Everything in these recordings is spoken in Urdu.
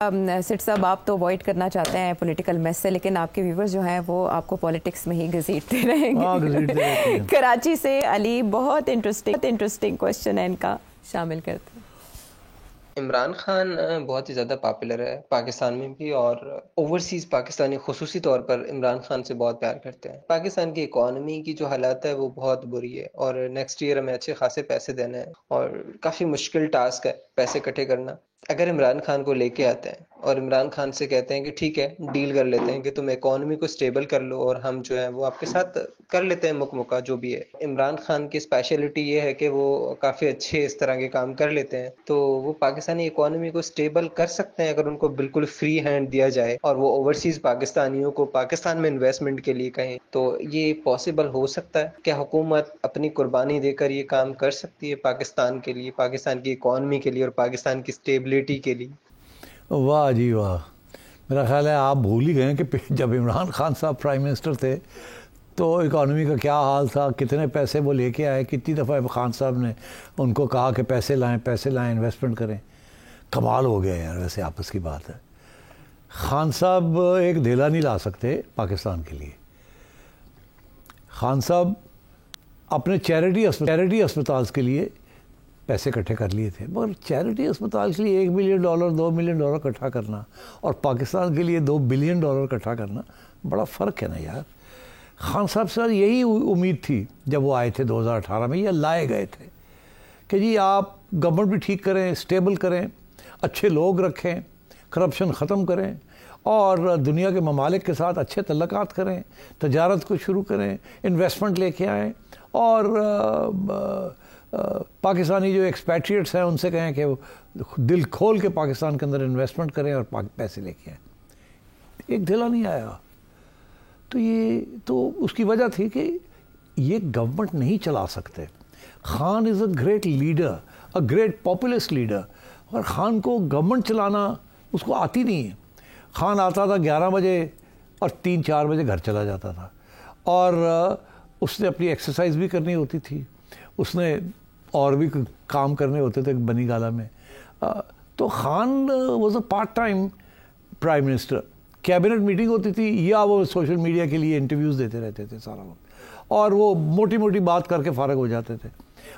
سٹ صاحب آپ تو اوائڈ کرنا چاہتے ہیں پولیٹیکل میس سے، لیکن آپ کے ویورز جو ہیں وہ آپ کو پالیٹکس میں ہی گھسیٹتے رہیں گے. کراچی سے علی بہت انٹرسٹنگ کوشچن ہے ان کا، شامل کرتے ہیں. عمران خان بہت ہی زیادہ پاپولر ہے پاکستان میں بھی، اور اوورسیز پاکستانی خصوصی طور پر عمران خان سے بہت پیار کرتے ہیں. پاکستان کی اکانومی کی جو حالت ہے وہ بہت بری ہے، اور نیکسٹ ایئر ہمیں اچھے خاصے پیسے دینے ہیں، اور کافی مشکل ٹاسک ہے پیسے اکٹھے کرنا. اگر عمران خان کو لے کے آتے ہیں اور عمران خان سے کہتے ہیں کہ ٹھیک ہے ڈیل کر لیتے ہیں کہ تم اکانومی کو سٹیبل کر لو اور ہم جو ہے وہ آپ کے ساتھ کر لیتے ہیں مکمکہ جو بھی ہے. عمران خان کی اسپیشلٹی یہ ہے کہ وہ کافی اچھے اس طرح کے کام کر لیتے ہیں، تو وہ پاکستانی اکانومی کو سٹیبل کر سکتے ہیں اگر ان کو بالکل فری ہینڈ دیا جائے اور وہ اوورسیز پاکستانیوں کو پاکستان میں انویسٹمنٹ کے لیے کہیں تو یہ پاسبل ہو سکتا ہے. کیا حکومت اپنی قربانی دے کر یہ کام کر سکتی ہے پاکستان کے لیے، پاکستان کی اکانومی کے لیے اور پاکستان کی اسٹیبلٹی کے لیے؟ واہ جی واہ، میرا خیال ہے آپ بھول ہی گئے کہ جب عمران خان صاحب پرائم منسٹر تھے تو اکانومی کا کیا حال تھا، کتنے پیسے وہ لے کے آئے، کتنی دفعہ خان صاحب نے ان کو کہا کہ پیسے لائیں انویسٹمنٹ کریں. کمال ہو گیا یار، ویسے آپس کی بات ہے. خان صاحب ایک دھیلا نہیں لا سکتے پاکستان کے لیے. خان صاحب اپنے چیریٹی اسپتال کے لیے پیسے اکٹھے کر لیے تھے، مگر چیریٹی اسپتال کے لیے $1 ملین $2 ملین اکٹھا کرنا اور پاکستان کے لیے $2 بلین اکٹھا کرنا بڑا فرق ہے نا یار. خان صاحب سے یہی امید تھی جب وہ آئے تھے 2018 میں، یہ لائے گئے تھے کہ جی آپ گورنمنٹ بھی ٹھیک کریں، اسٹیبل کریں، اچھے لوگ رکھیں، کرپشن ختم کریں اور دنیا کے ممالک کے ساتھ اچھے تعلقات کریں، تجارت کو شروع کریں، انویسٹمنٹ لے کے آئیں، اور پاکستانی جو ایکسپیٹریٹس ہیں ان سے کہیں کہ دل کھول کے پاکستان کے اندر انویسٹمنٹ کریں اور پیسے لے کے آئیں. ایک دھیلا نہیں آیا. تو یہ تو اس کی وجہ تھی کہ یہ گورنمنٹ نہیں چلا سکتے. Khan is a great leader, a great populist leader, اور خان کو گورنمنٹ چلانا اس کو آتی نہیں ہے. خان آتا تھا 11 بجے اور 3-4 بجے گھر چلا جاتا تھا، اور اس نے اپنی ایکسرسائز بھی کرنی ہوتی تھی، اس نے اور بھی کام کرنے ہوتے تھے بنی گالا میں. تو Khan was a part time prime minister. Cabinet meeting ہوتی تھی یا وہ سوشل میڈیا کے لیے انٹرویوز دیتے رہتے تھے سارا وقت، اور وہ موٹی موٹی بات کر کے فارغ ہو جاتے تھے.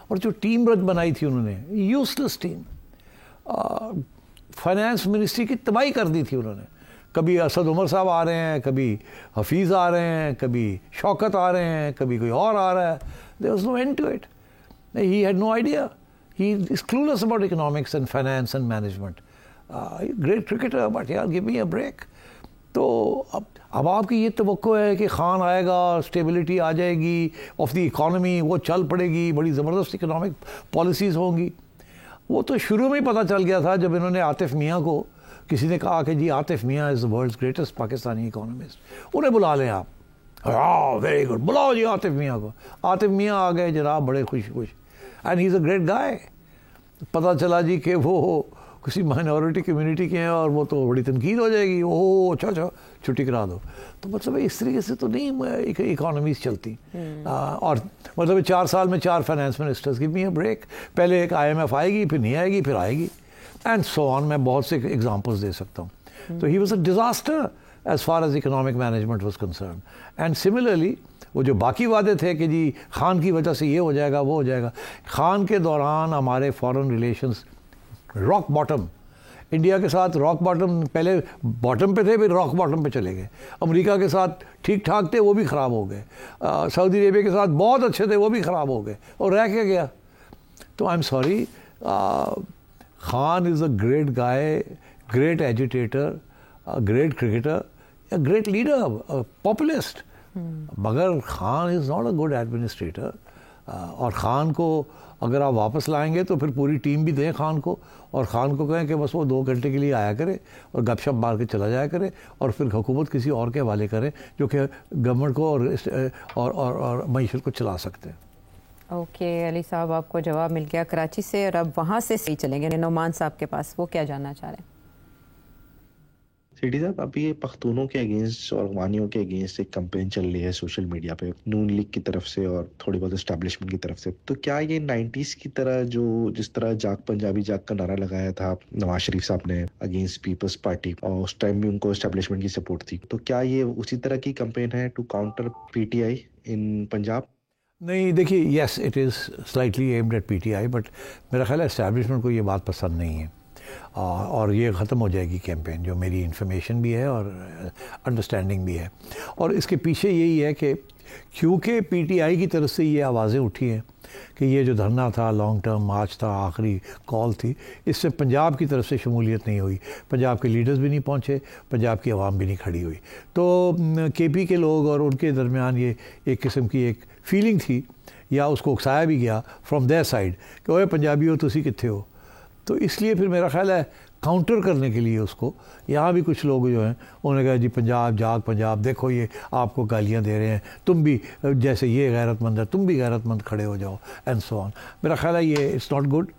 اور جو ٹیم بنائی تھی انہوں نے، یوزلیس ٹیم، فائنانس منسٹری کی تباہی کر دی تھی انہوں نے. کبھی اسد عمر صاحب آ رہے ہیں، کبھی حفیظ آ رہے ہیں، کبھی شوکت آ رہے ہیں، کبھی کوئی اور آ رہا ہے. there was no end to it. He had no idea. He is clueless about economics and finance and management. Great cricketer, but yeah, give me a break. تو اب آپ کی یہ توقع ہے کہ خان آئے گا، اسٹیبلٹی آ جائے گی آف دی اکانومی، وہ چل پڑے گی، بڑی زبردست اکنامک پالیسیز ہوں گی. وہ تو شروع میں ہی پتہ چل گیا تھا جب انہوں نے عاطف میاں کو، کسی نے کہا کہ جی Atif Mian is the world's greatest Pakistani economist, انہیں بلا لیں آپ. ویری گڈ، بلاؤ جی عاطف میاں کو. عاطف میاں آ گئے جناب بڑے خوش and he is a great گائے. پتہ چلا جی کہ وہ کسی مائنورٹی کمیونٹی کے ہیں اور وہ تو بڑی تنقید ہو جائے گی، اوہ اچھا چھٹی کرا دو. تو مطلب اس طریقے سے تو نہیں اکانومیز چلتی. اور مطلب 4 سال میں 4 finance ministers, give me a break. پہلے ایک IMF آئے گی، پھر نہیں آئے گی، پھر آئے گی، اینڈ سو آن. میں بہت سے ایگزامپلس دے سکتا ہوں. تو he was a disaster as far as economic management was concerned. And similarly وہ جو باقی وعدے تھے کہ جی خان کی وجہ سے یہ ہو جائے گا وہ ہو جائے گا، خان کے دوران ہمارے foreign relations rock bottom, India کے ساتھ راک باٹم، پہلے باٹم پہ تھے پھر راک باٹم پہ چلے گئے. امریکہ کے ساتھ ٹھیک ٹھاک تھے وہ بھی خراب ہو گئے. سعودی عربیہ کے ساتھ بہت اچھے تھے وہ بھی خراب ہو گئے. اور رہ کے گیا. تو I am sorry, Khan is a great guy, great agitator, great cricketer, great leader, populist, مگر Khan is not a good administrator. اور خان کو اگر آپ واپس لائیں گے تو پھر پوری ٹیم بھی دیں خان کو، اور خان کو کہیں کہ بس وہ 2 گھنٹے کے لیے آیا کرے اور گپ شپ مار کے چلا جایا کرے، اور پھر حکومت کسی اور کے حوالے کرے جو کہ گورنمنٹ کو اور معیشت کو چلا سکتے ہیں. اوکے علی صاحب، آپ کو جواب مل گیا کراچی سے، اور اب وہاں سے صحیح چلیں گے نعمان صاحب کے پاس. وہ کیا جاننا چاہ رہے ہیں؟ سیٹھی صاحب ابھی یہ پختونوں کے اگینسٹ اور افغانیوں کے اگینسٹ ایک کمپین چل رہی ہے سوشل میڈیا پہ نون لیگ کی طرف سے اور تھوڑی بہت اسٹیبلشمنٹ کی طرف سے، تو کیا یہ 90s کی طرح جو جس طرح جاگ پنجابی جاگ کا نعرہ لگایا تھا نواز شریف صاحب نے اگینسٹ پیپلز پارٹی اور اس ٹائم بھی ان کو اسٹیبلشمنٹ کی سپورٹ تھی، تو کیا یہ اسی طرح کی کمپین ہے to counter P T I in Punjab? نہیں دیکھیے، yes it is slightly aimed at P T I, but میرا خیال ہے اسٹیبلشمنٹ کو یہ بات پسند نہیں ہے اور یہ ختم ہو جائے گی کیمپین، جو میری انفارمیشن بھی ہے اور انڈرسٹینڈنگ بھی ہے. اور اس کے پیچھے یہی ہے کہ کیونکہ پی ٹی آئی کی طرف سے یہ آوازیں اٹھی ہیں کہ یہ جو دھرنا تھا لانگ ٹرم مارچ تھا، آخری کال تھی، اس سے پنجاب کی طرف سے شمولیت نہیں ہوئی، پنجاب کے لیڈرز بھی نہیں پہنچے، پنجاب کی عوام بھی نہیں کھڑی ہوئی. تو کے پی کے لوگ اور ان کے درمیان یہ ایک قسم کی ایک فیلنگ تھی، یا اس کو اکسایا بھی گیا فرام دیئر سائڈ کہ اوے پنجابی ہو تسی کتھے ہو. تو اس لیے پھر میرا خیال ہے کاؤنٹر کرنے کے لیے اس کو یہاں بھی کچھ لوگ جو ہیں انہوں نے کہا جی پنجاب جاگ پنجاب، دیکھو یہ آپ کو گالیاں دے رہے ہیں، تم بھی جیسے یہ غیرت مند ہے تم بھی غیرت مند کھڑے ہو جاؤ اینڈ سو آن. میرا خیال ہے یہ اٹس ناٹ گڈ.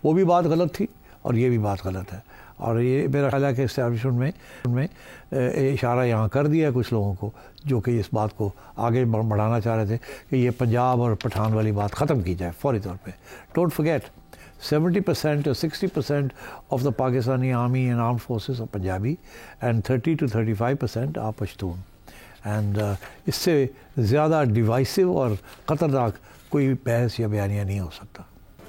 وہ بھی بات غلط تھی اور یہ بھی بات غلط ہے، اور یہ میرا خیال ہے کہ اسٹیبلشمنٹ میں اشارہ یہاں کر دیا کچھ لوگوں کو جو کہ اس بات کو آگے بڑھانا چاہ رہے تھے کہ یہ پنجاب اور پٹھان والی بات ختم کی جائے فوری طور پہ. Don't forget 70% or 60% of the Pakistani army and armed forces are Punjabi and 30 to 35% are Pashtun. And اس سے زیادہ ڈیوائسو اور خطرناک کوئی بحث یا بیانیہ نہیں ہو سکتا.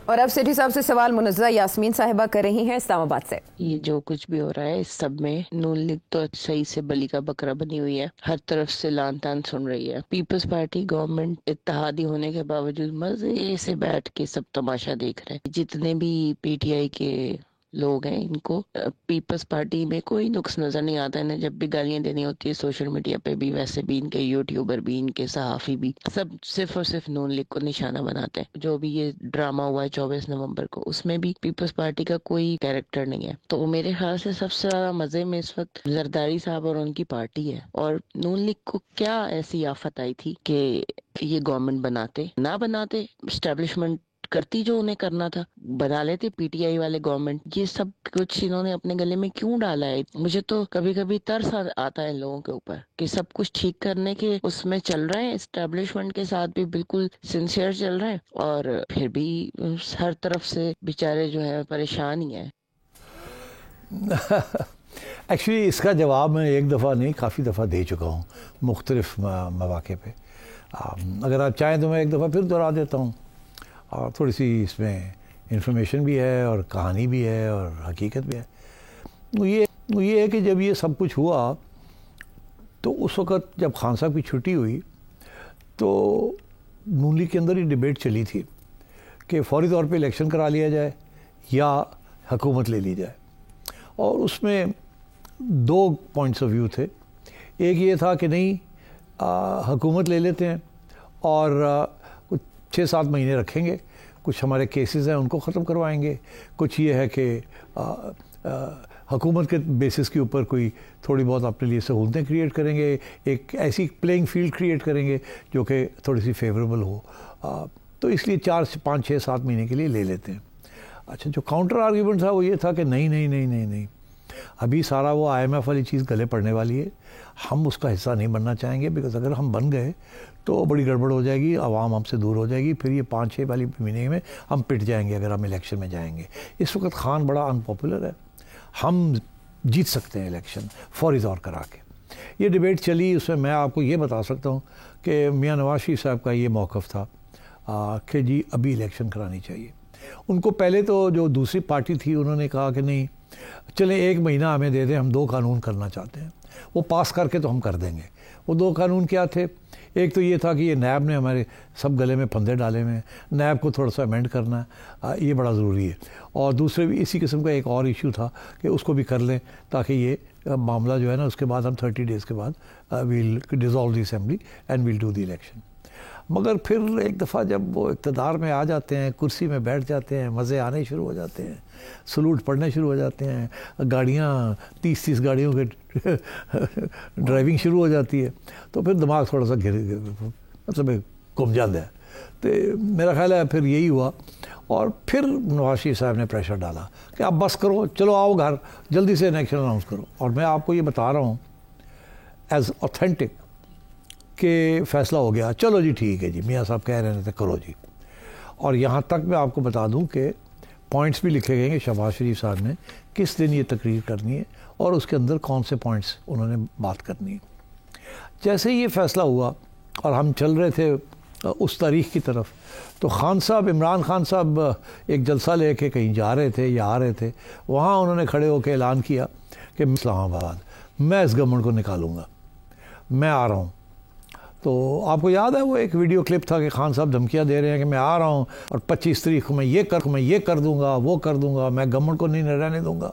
اور اب سیٹھی صاحب سے سوال منزہ یاسمین صاحبہ کر رہی ہیں اسلام آباد سے. یہ جو کچھ بھی ہو رہا ہے اس سب میں نون لیگ تو صحیح سے بلی کا بکرا بنی ہوئی ہے، ہر طرف سے لان تان سن رہی ہے. پیپلز پارٹی گورنمنٹ اتحادی ہونے کے باوجود مزے سے بیٹھ کے سب تماشا دیکھ رہے ہیں. جتنے بھی پی ٹی آئی کے لوگ ہیں ان کو پیپلز پارٹی میں کوئی نقص نظر نہیں آتا. انہیں جب بھی گالیاں دینی ہوتی ہے سوشل میڈیا پہ بھی، ویسے بھی ان کے یوٹیوبر بھی، ان کے صحافی بھی، سب صرف اور صرف نون لیگ کو نشانہ بناتے ہیں. جو بھی یہ ڈرامہ ہوا ہے 24 نومبر کو، اس میں بھی پیپلز پارٹی کا کوئی کیریکٹر نہیں ہے. تو میرے خیال سے سب سے زیادہ مزے میں اس وقت زرداری صاحب اور ان کی پارٹی ہے. اور نون لیگ کو کیا ایسی آفت آئی تھی کہ یہ گورنمنٹ بناتے اسٹیبلشمنٹ کرتی جو انہیں کرنا تھا، بنا لیتے پی ٹی آئی والے گورنمنٹ. یہ سب کچھ انہوں نے اپنے گلے میں کیوں ڈالا ہے؟ مجھے تو کبھی کبھی ترس آتا ہے ان لوگوں کے اوپر کہ سب کچھ ٹھیک کرنے کے اس میں چل رہے ہیں، اسٹیبلشمنٹ کے ساتھ بھی بالکل سنسیئر چل رہے ہیں، اور پھر بھی ہر طرف سے بیچارے جو ہے پریشان ہی ہیں. ایکچولی اس کا جواب میں ایک دفعہ نہیں کافی دفعہ دے چکا ہوں مختلف مواقع پہ. اگر آپ چاہیں تو میں ایک دفعہ پھر دہرا دیتا ہوں، اور تھوڑی سی اس میں انفارمیشن بھی ہے اور کہانی بھی ہے اور حقیقت بھی ہے. یہ ہے کہ جب یہ سب کچھ ہوا تو اس وقت جب خان صاحب کی چھٹی ہوئی تو نون لیگ کے اندر ہی ڈیبیٹ چلی تھی کہ فوری طور پہ الیکشن کرا لیا جائے یا حکومت لے لی جائے. اور اس میں دو پوائنٹس آف ویو تھے. ایک یہ تھا کہ نہیں حکومت لے لیتے ہیں اور کچھ 6-7 مہینے رکھیں گے، کچھ ہمارے کیسز ہیں ان کو ختم کروائیں گے، کچھ یہ ہے کہ حکومت کے بیسس کے اوپر کوئی تھوڑی بہت اپنے لیے سہولتیں کریٹ کریں گے، ایک ایسی پلینگ فیلڈ کریٹ کریں گے جو کہ تھوڑی سی فیوریبل ہو. تو اس لیے 4-5-6-7 مہینے کے لیے لے لیتے ہیں. اچھا، جو کاؤنٹر آرگیومنٹ تھا وہ یہ تھا کہ نہیں ابھی سارا وہ آئی ایم ایف والی چیز گلے پڑنے والی ہے، ہم اس کا حصہ نہیں بننا چاہیں گے، بیکاز اگر ہم بن گئے تو بڑی گڑبڑ ہو جائے گی، عوام ہم سے دور ہو جائے گی، پھر یہ 5-6 والی مہینے میں ہم پٹ جائیں گے اگر ہم الیکشن میں جائیں گے. اس وقت خان بڑا ان پاپولر ہے، ہم جیت سکتے ہیں الیکشن فوری طور کرا کے. یہ ڈیبیٹ چلی، اس میں آپ کو یہ بتا سکتا ہوں کہ میاں نواز شریف صاحب کا یہ موقف تھا کہ جی ابھی الیکشن کرانی چاہیے. ان کو پہلے تو جو دوسری پارٹی تھی انہوں نے کہا کہ نہیں چلیں 1 مہینہ ہمیں دے دیں، ہم 2 قانون کرنا چاہتے ہیں، وہ پاس کر کے تو ہم کر دیں گے. وہ 2 قانون کیا تھے؟ ایک تو یہ تھا کہ یہ نیب نے ہمارے سب گلے میں پھندے ڈالے ہوئے ہیں، نیب کو تھوڑا سا امینڈ کرنا ہے، یہ بڑا ضروری ہے. اور دوسرے بھی اسی قسم کا ایک اور ایشو تھا کہ اس کو بھی کر لیں تاکہ یہ معاملہ جو ہے نا اس کے بعد ہم 30 days کے بعد we'll dissolve the assembly and we'll do the election. مگر پھر ایک دفعہ جب وہ اقتدار میں آ جاتے ہیں، کرسی میں بیٹھ جاتے ہیں، مزے آنے شروع ہو جاتے ہیں، سلوٹ پڑنے شروع ہو جاتے ہیں، گاڑیاں 30 گاڑیوں کے ڈرائیونگ شروع ہو جاتی ہے، تو پھر دماغ تھوڑا سا مطلب گم جاتا ہے. تو میرا خیال ہے پھر یہی ہوا. اور پھر نواز شریف صاحب نے پریشر ڈالا کہ اب بس کرو, چلو آؤ گھر, جلدی سے الیکشن اناؤنس کرو. اور میں آپ کو یہ بتا رہا ہوں ایز اوتھینٹک کہ فیصلہ ہو گیا, چلو جی ٹھیک ہے جی, میاں صاحب کہہ رہے تھے کرو جی. اور یہاں تک میں آپ کو بتا دوں کہ پوائنٹس بھی لکھے گئے کہ شہباز شریف صاحب نے کس دن یہ تقریر کرنی ہے اور اس کے اندر کون سے پوائنٹس انہوں نے بات کرنی ہے. جیسے یہ فیصلہ ہوا اور ہم چل رہے تھے اس تاریخ کی طرف, تو خان صاحب, عمران خان صاحب ایک جلسہ لے کے کہیں جا رہے تھے یا آ رہے تھے, وہاں انہوں نے کھڑے ہو کے اعلان کیا کہ اسلام آباد میں اس گورنمنٹ کو نکالوں گا, میں آ رہا ہوں. تو آپ کو یاد ہے وہ ایک ویڈیو کلپ تھا کہ خان صاحب دھمکیاں دے رہے ہیں کہ میں آ رہا ہوں اور 25 تاریخ کو میں یہ کر دوں گا, وہ کر دوں گا, میں گورنمنٹ کو نہیں رہنے دوں گا.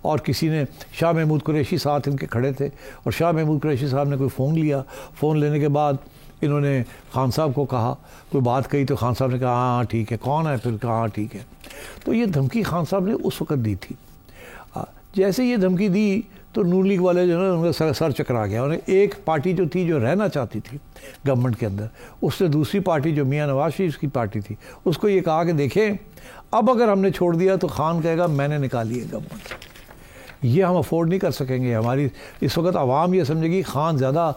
اور کسی نے, شاہ محمود قریشی ساتھ ان کے کھڑے تھے, اور شاہ محمود قریشی صاحب نے کوئی فون لیا, فون لینے کے بعد انہوں نے خان صاحب کو کہا, کوئی بات کہی تو خان صاحب نے کہا ہاں ٹھیک ہے, کون ہے, پھر کہا ہاں ٹھیک ہے. تو یہ دھمکی خان صاحب نے اس وقت دی تھی. جیسے یہ دھمکی دی تو نون لیگ والے جو ہے ان کا سر چکرا گیا. انہیں ایک پارٹی جو تھی جو رہنا چاہتی تھی گورنمنٹ کے اندر, اس سے دوسری پارٹی جو میاں نواز شریف کی پارٹی تھی اس کو یہ کہا کہ دیکھیں اب اگر ہم نے چھوڑ دیا تو خان کہے گا میں نے نکالی ہے گورنمنٹ, یہ ہم افورڈ نہیں کر سکیں گے. ہماری اس وقت عوام یہ سمجھے گی خان زیادہ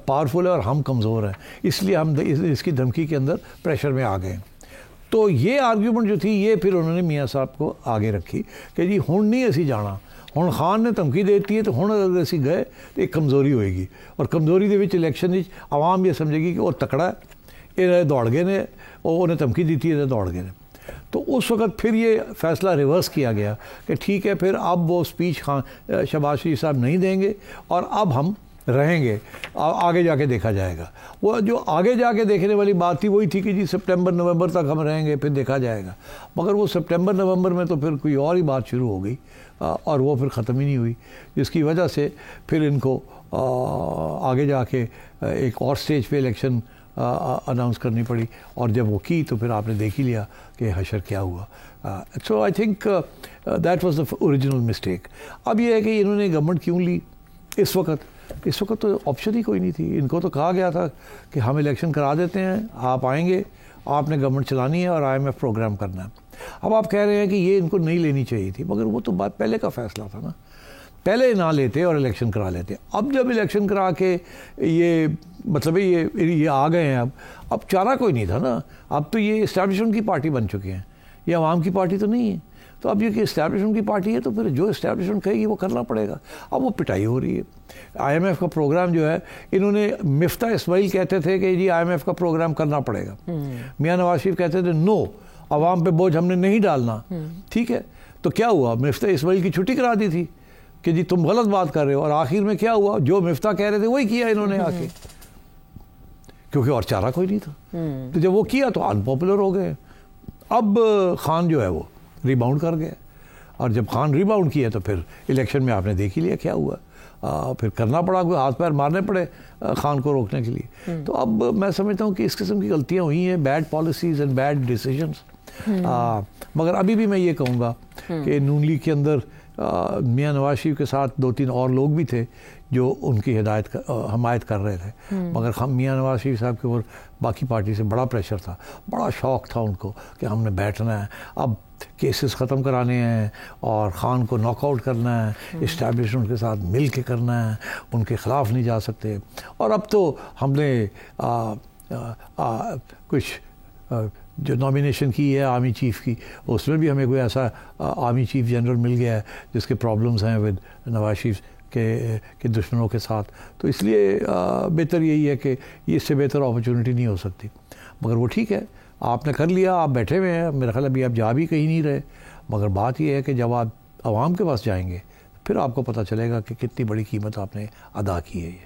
پاورفل ہے اور ہم کمزور ہیں, اس لیے ہم اس کی دھمکی کے اندر پریشر میں آ گئے. تو یہ آرگیومنٹ جو تھی یہ پھر انہوں نے میاں صاحب کو آگے رکھی کہ جی ہن نہیں اسی جانا, ہن خان نے دھمکی دیتی ہے تو ہن اگر اسی گئے تو ایک کمزوری ہوئے گی, اور کمزوری دے وچ الیکشن وچ عوام یہ سمجھے گی کہ وہ تکڑا ہے, یہ دوڑ گئے نے, اور انہیں دھمکی دیتی ہے تو دوڑ گئے نے. تو اس وقت پھر یہ فیصلہ ریورس کیا گیا کہ ٹھیک ہے پھر اب وہ اسپیچ شہباز شریف صاحب نہیں دیں گے اور اب ہم رہیں گے, آگے جا کے دیکھا جائے گا. وہ جو آگے جا کے دیکھنے والی بات تھی وہی تھی کہ جی سپٹمبر نومبر تک ہم رہیں گے پھر دیکھا جائے گا. مگر وہ سپٹمبر نومبر میں تو پھر کوئی اور ہی بات شروع ہو گئی اور وہ پھر ختم ہی نہیں ہوئی, جس کی وجہ سے پھر ان کو آگے جا کے ایک اور سٹیج پہ الیکشن اناؤنس کرنی پڑی. اور جب وہ کی تو پھر آپ نے دیکھ ہی لیا کہ حشر کیا ہوا. So I think that was the original mistake. اب یہ ہے کہ انہوں نے گورنمنٹ کیوں لی اس وقت تو آپشن ہی کوئی نہیں تھی. ان کو تو کہا گیا تھا کہ ہم الیکشن کرا دیتے ہیں, آپ آئیں گے, آپ نے گورنمنٹ چلانی ہے اور IMF پروگرام کرنا ہے. اب آپ کہہ رہے ہیں کہ یہ ان کو نہیں لینی چاہیے تھی, مگر وہ تو بات پہلے کا فیصلہ تھا نا, پہلے نہ لیتے اور الیکشن کرا لیتے. اب جب الیکشن کرا کے یہ مطلب یہ آ گئے ہیں, اب چارہ کوئی نہیں تھا نا. اب تو یہ اسٹیبلشمنٹ کی پارٹی بن چکے ہیں, یہ عوام کی پارٹی تو نہیں ہے. تو اب یہ کہ اسٹیبلشمنٹ کی پارٹی ہے تو پھر جو اسٹیبلشمنٹ کہے گی وہ کرنا پڑے گا. اب وہ پٹائی ہو رہی ہے. IMF کا پروگرام جو ہے, انہوں نے مفتاح اسماعیل کہتے تھے کہ جی IMF کا پروگرام کرنا پڑے گا, میاں نواز شریف کہتے تھے نو, عوام پہ بوجھ ہم نے نہیں ڈالنا. ٹھیک ہے, تو کیا ہوا, مفتاح اسماعیل کی چھٹی کرا دی تھی کہ جی تم غلط بات کر رہے ہو, اور آخر میں کیا ہوا, جو مفتاح کہہ رہے تھے وہی کیا انہوں نے آ کے, کیونکہ اور چارہ کوئی نہیں تھا. تو جب وہ کیا تو انپاپولر ہو گئے. اب خان جو ہے وہ ریباؤنڈ کر گئے, اور جب خان ریباؤنڈ کیا تو پھر الیکشن میں آپ نے دیکھ ہی لیا کیا ہوا. پھر کرنا پڑا, کوئی ہاتھ پیر مارنے پڑے خان کو روکنے کے لیے. تو اب میں سمجھتا ہوں کہ اس قسم کی غلطیاں ہوئی ہیں, bad policies and bad decisions. مگر ابھی بھی میں یہ کہوں گا کہ نون لیگ کے اندر میاں نواز شریف کے ساتھ 2-3 اور لوگ بھی تھے جو ان کی حمایت کر رہے تھے, مگر میاں نواز شریف صاحب کے اوپر باقی پارٹی سے بڑا پریشر تھا, بڑا شوق تھا ان کو کہ ہم نے بیٹھنا ہے, اب کیسز ختم کرانے ہیں اور خان کو ناک آؤٹ کرنا ہے, اسٹیبلشمنٹ کے ساتھ مل کے کرنا ہے, ان کے خلاف نہیں جا سکتے. اور اب تو ہم نے کچھ جو نامینیشن کی ہے آرمی چیف کی, اس میں بھی ہمیں کوئی ایسا آرمی چیف جنرل مل گیا ہے جس کے پرابلمز ہیں ود نواز شریف کے دشمنوں کے ساتھ. تو اس لیے بہتر یہی ہے کہ اس سے بہتر اپرچونٹی نہیں ہو سکتی. مگر وہ ٹھیک ہے, آپ نے کر لیا, آپ بیٹھے ہوئے ہیں, میرا خیال ابھی آپ جا بھی کہیں نہیں رہے. مگر بات یہ ہے کہ جب آپ عوام کے پاس جائیں گے پھر آپ کو پتہ چلے گا کہ کتنی بڑی قیمت آپ نے ادا کی ہے.